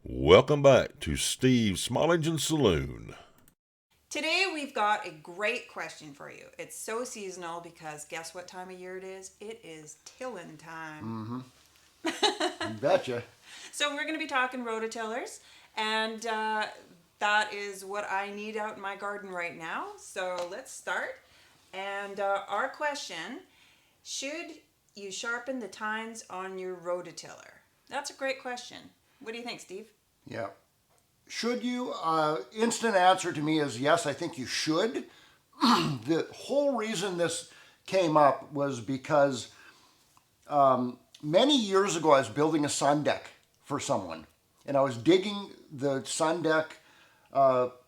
Welcome back to Steve's Small Engine Saloon. Today we've got a great question for you. It's so seasonal because guess what time of year it is? It is tilling time. You betcha. So we're going to be talking rototillers, and that is what I need out in my garden right now. So let's start. And our question, should you sharpen the tines on your rototiller? That's a great question. What do you think, Steve? Yeah. Should you? Instant answer to me is yes, I think you should. The whole reason this came up was because many years ago I was building a sun deck for someone, and I was digging the sun deck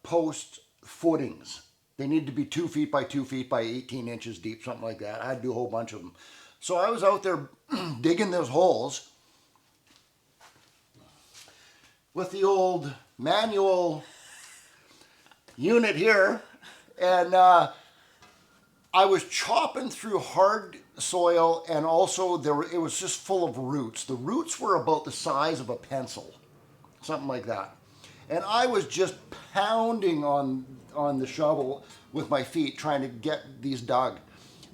post footings. They need to be 2 feet by 2 feet by 18 inches deep, something like that. I had to do a whole bunch of them. So I was out there digging those holes with the old manual unit here, and I was chopping through hard soil, and also it was just full of roots. The roots were about the size of a pencil, something like that, and I was just pounding on the shovel with my feet trying to get these dug.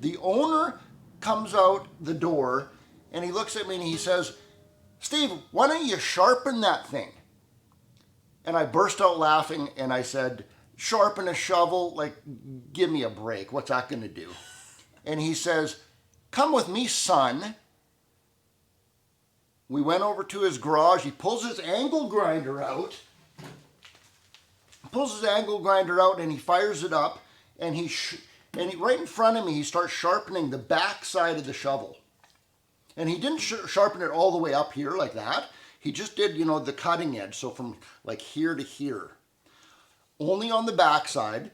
The owner comes out the door and he looks at me and he says, "Steve, why don't you sharpen that thing?" And I burst out laughing and I said, "Sharpen a shovel? Like, give me a break. What's that going to do?" And he says, "Come with me, son." We went over to his garage. He pulls his angle grinder out. And he fires it up. And he right in front of me, he starts sharpening the back side of the shovel. And he didn't sharpen it all the way up here like that. He just did, the cutting edge, so from like here to here. Only on the back side,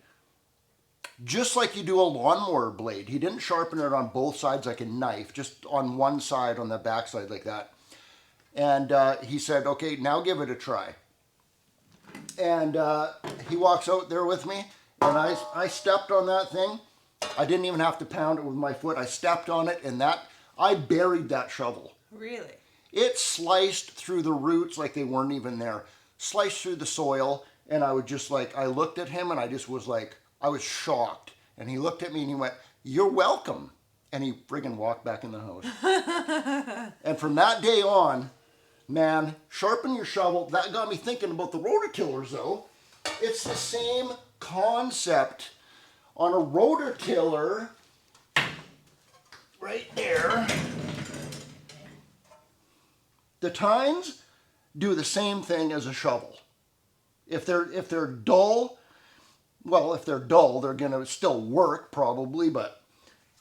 just like you do a lawnmower blade. He didn't sharpen it on both sides like a knife, just on one side, on the back side like that. And he said, "Okay, now give it a try." And he walks out there with me, and I stepped on that thing. I didn't even have to pound it with my foot. I stepped on it, and I buried that shovel. Really? It sliced through the roots like they weren't even there. Sliced through the soil, and I would just I looked at him and I just was like, I was shocked. And he looked at me and he went, "You're welcome." And he friggin' walked back in the house. And from that day on, man, sharpen your shovel. That got me thinking about the rototillers though. It's the same concept on a rototiller right there. The tines do the same thing as a shovel. If they're dull, well, if they're dull, they're gonna still work probably.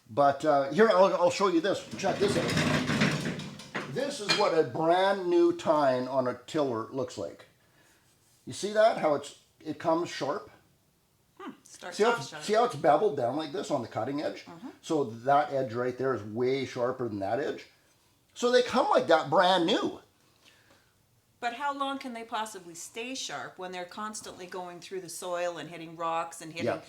But here I'll show you this. Check this out. This is what a brand new tine on a tiller looks like. You see that? How it comes sharp. See how it's beveled down like this on the cutting edge? So that edge right there is way sharper than that edge. So they come like that brand new. But how long can they possibly stay sharp when they're constantly going through the soil and hitting rocks and hitting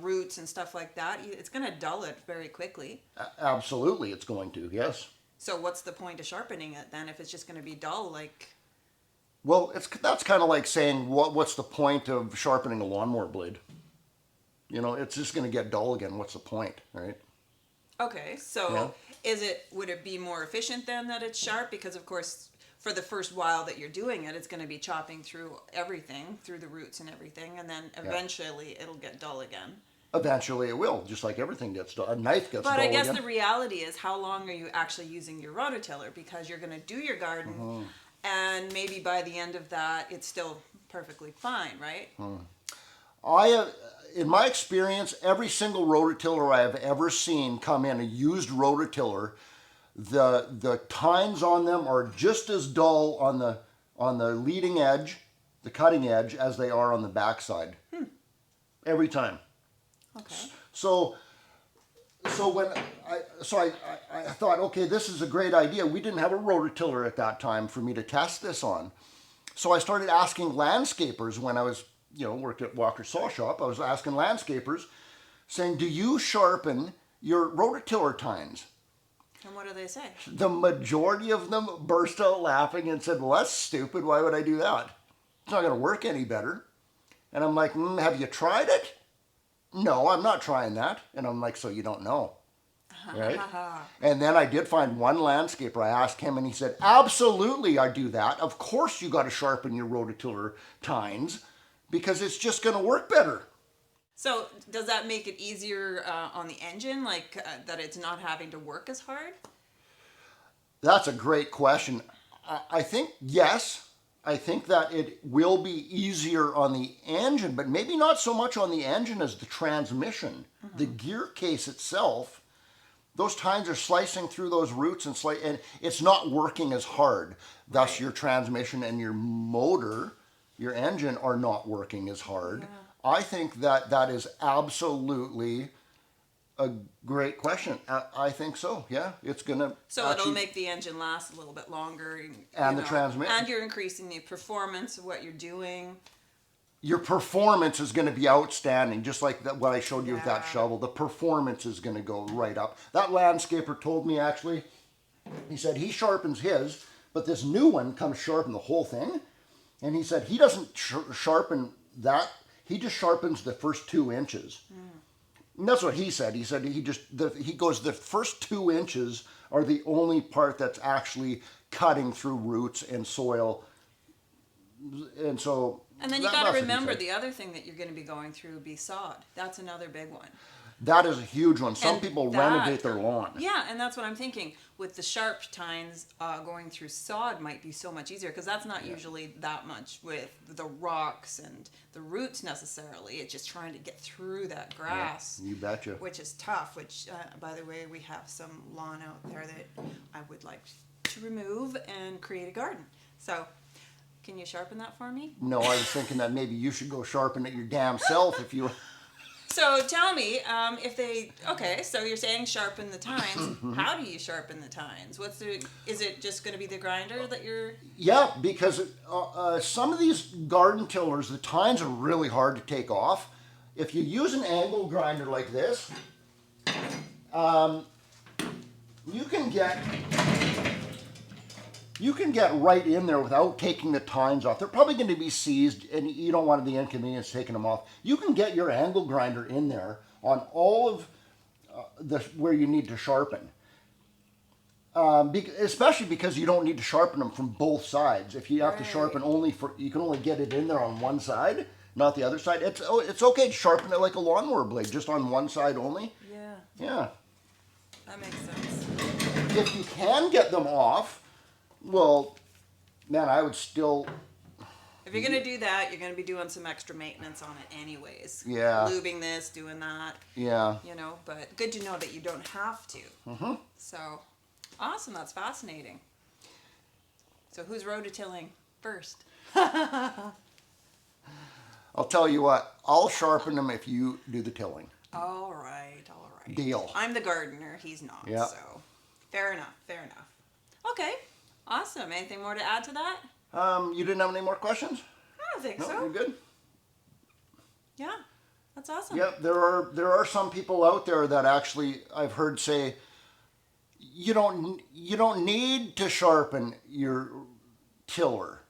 roots and stuff like that? It's going to dull it very quickly. Absolutely, it's going to, yes. So what's the point of sharpening it then if it's just going to be dull? Well, that's kind of like saying what's the point of sharpening a lawnmower blade? It's just going to get dull again. What's the point, right? Okay, so would it be more efficient then that it's sharp? Because of course, for the first while that you're doing it, it's going to be chopping through everything, through the roots and everything, and then eventually it'll get dull again. Eventually it will, just like everything gets dull. A knife gets dull again. But I guess the reality is, how long are you actually using your rototiller? Because you're going to do your garden, and maybe by the end of that, it's still perfectly fine, right? In my experience, every single rototiller I have ever seen come in, a used rototiller, the tines on them are just as dull on the leading edge, the cutting edge, as they are on the backside. Every time. Okay. So I thought, okay, this is a great idea. We didn't have a rototiller at that time for me to test this on. So I started asking landscapers when I was, worked at Walker Saw Shop. I was asking landscapers, saying, "Do you sharpen your rototiller tines?" And what do they say? The majority of them burst out laughing and said, well, that's stupid. Why would I do that? It's not going to work any better. And I'm like, have you tried it? No, I'm not trying that. And I'm like, so you don't know. Right? And then I did find one landscaper. I asked him and he said, absolutely, I do that. Of course you got to sharpen your rototiller tines because it's just going to work better. So does that make it easier on the engine, like that it's not having to work as hard? That's a great question. I think, yes, I think that it will be easier on the engine, but maybe not so much on the engine as the transmission. The gear case itself, those tines are slicing through those roots and it's not working as hard. Thus, Right. your transmission and your motor, your engine, are not working as hard. Yeah. I think that is absolutely a great question. I think so. Yeah, it's gonna. So it'll make the engine last a little bit longer. And the transmission. And you're increasing the performance of what you're doing. Your performance is going to be outstanding, just like what I showed you with that Yeah. shovel. The performance is going to go right up. That landscaper told me, actually, he said he sharpens his, but this new one comes sharpen the whole thing. And he said he doesn't sharpen that. He just sharpens the first 2 inches. And that's what he said. He said he goes, the first 2 inches are the only part that's actually cutting through roots and soil. And so... And then you that's got to what he remember said. the other thing that you're going to be going through would be sod. That's another big one. That is a huge one. Some And people that- renovate their lawn. Yeah, and that's what I'm thinking. With the sharp tines, going through sod might be so much easier because that's not usually that much with the rocks and the roots necessarily. It's just trying to get through that grass. You betcha. Which is tough, which, by the way, we have some lawn out there that I would like to remove and create a garden. So, can you sharpen that for me? No, I was thinking that maybe you should go sharpen it your damn self if you... So tell me, so you're saying sharpen the tines. How do you sharpen the tines? Is it just going to be the grinder that you're... Yeah, because some of these garden tillers, the tines are really hard to take off. If you use an angle grinder like this, you can get right in there without taking the tines off. They're probably going to be seized, and you don't want the inconvenience taking them off. You can get your angle grinder in there on all of where you need to sharpen. Especially because you don't need to sharpen them from both sides. If you have to sharpen you can only get it in there on one side, not the other side. It's okay to sharpen it like a lawnmower blade, just on one side only. Yeah, Yeah. that makes sense. If you can get them off, well, man, I would still... If you're going to do that, you're going to be doing some extra maintenance on it anyways. Yeah. Lubing this, doing that. Yeah. But good to know that you don't have to. Mm-hmm. So, awesome. That's fascinating. So who's rototilling first? I'll tell you what, I'll sharpen them if you do the tilling. All right. Deal. I'm the gardener. He's not. Yeah. So, fair enough. Okay. Awesome. Anything more to add to that? You didn't have any more questions? I don't think No, so. you're good. Yeah. That's awesome. Yeah, there are some people out there that actually I've heard say you don't need to sharpen your tiller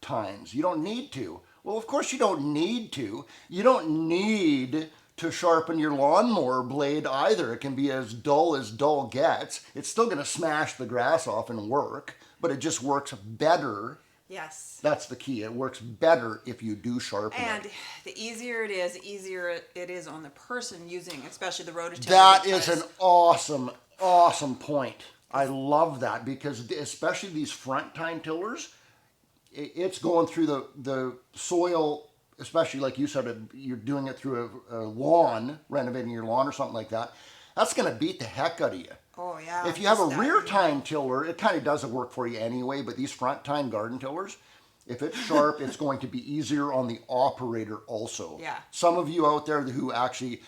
tines. You don't need to. Well, of course you don't need to. You don't need to sharpen your lawnmower blade either. It can be as dull gets. It's still going to smash the grass off and work, but it just works better. Yes. That's the key. It works better if you do sharpen And it. the easier it is, on the person using, especially the rototiller. That is an awesome point. I love that because especially these front tine tillers, it's going through the soil, especially like you said, you're doing it through a lawn, renovating your lawn or something like that. That's going to beat the heck out of you. Oh, yeah. If you have a Just that, rear tine tiller, it kind of doesn't work for you anyway, but these front tine garden tillers, if it's sharp, it's going to be easier on the operator also. Yeah. Some of you out there who actually,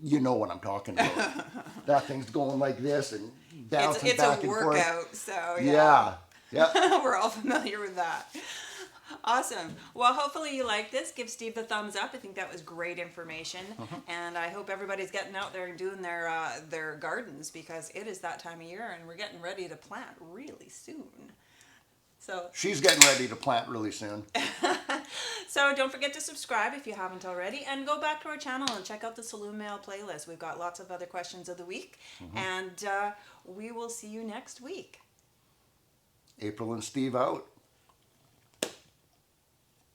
you know what I'm talking about. That thing's going like this and bouncing it's back a and forth. workout, so Yeah. We're all familiar with that. Awesome. Well, hopefully you like this. Give Steve the thumbs up. I think that was great information, and I hope everybody's getting out there and doing their gardens, because it is that time of year, and we're getting ready to plant really soon. So She's getting ready to plant really soon. So don't forget to subscribe if you haven't already, and go back to our channel and check out the Saloon Mail playlist. We've got lots of other questions of the week, and we will see you next week. April and Steve out.